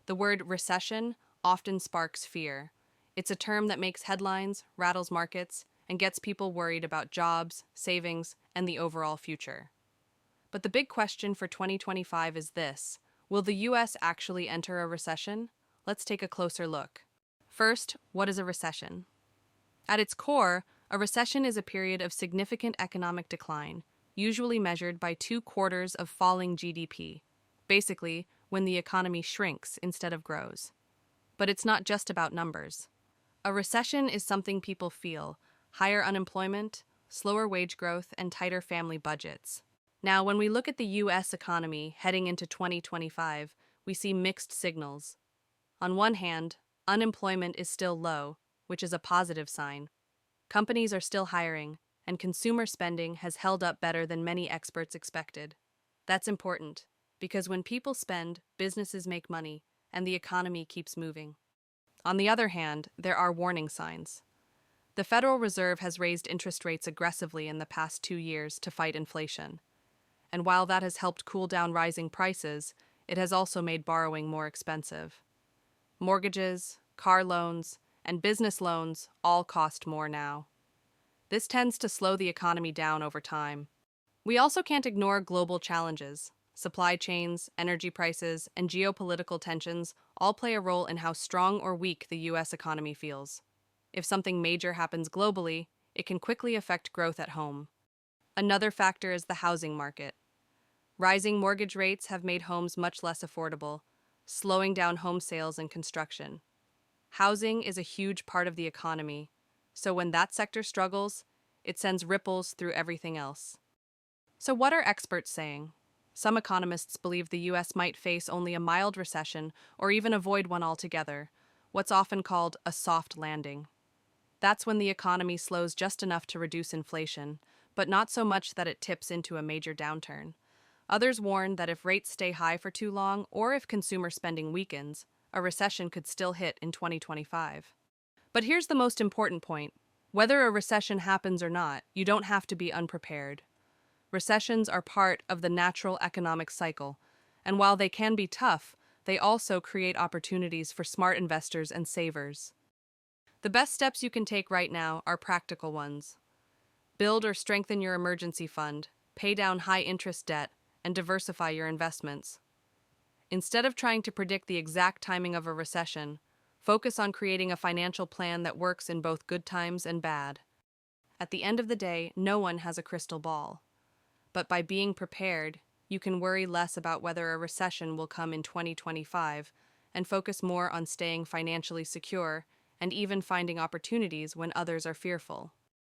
The word recession often sparks fear. It's a term that makes headlines, rattles markets, and gets people worried about jobs, savings, and the overall future. But the big question for 2025 is this: will the US actually enter a recession? Let's take a closer look. First, what is a recession? At its core, a recession is a period of significant economic decline, usually measured by 2 quarters of falling GDP. Basically, when the economy shrinks instead of grows. But it's not just about numbers. A recession is something people feel: higher unemployment, slower wage growth, and tighter family budgets. Now, when we look at the US economy heading into 2025, we see mixed signals. On one hand, unemployment is still low, which is a positive sign. Companies are still hiring, and consumer spending has held up better than many experts expected. That's important, because when people spend, businesses make money, and the economy keeps moving. On the other hand, there are warning signs. The Federal Reserve has raised interest rates aggressively in the past 2 years to fight inflation. And while that has helped cool down rising prices, it has also made borrowing more expensive. Mortgages, car loans, and business loans all cost more now. This tends to slow the economy down over time. We also can't ignore global challenges. Supply chains, energy prices, and geopolitical tensions all play a role in how strong or weak the US economy feels. If something major happens globally, it can quickly affect growth at home. Another factor is the housing market. Rising mortgage rates have made homes much less affordable, slowing down home sales and construction. Housing is a huge part of the economy, so when that sector struggles, it sends ripples through everything else. So what are experts saying? Some economists believe the US might face only a mild recession or even avoid one altogether, what's often called a soft landing. That's when the economy slows just enough to reduce inflation, but not so much that it tips into a major downturn. Others warn that if rates stay high for too long, or if consumer spending weakens, a recession could still hit in 2025. But here's the most important point. Whether a recession happens or not, you don't have to be unprepared. Recessions are part of the natural economic cycle, and while they can be tough, they also create opportunities for smart investors and savers. The best steps you can take right now are practical ones. Build or strengthen your emergency fund, pay down high-interest debt, and diversify your investments. Instead of trying to predict the exact timing of a recession, focus on creating a financial plan that works in both good times and bad. At the end of the day, no one has a crystal ball. But by being prepared, you can worry less about whether a recession will come in 2025 and focus more on staying financially secure and even finding opportunities when others are fearful.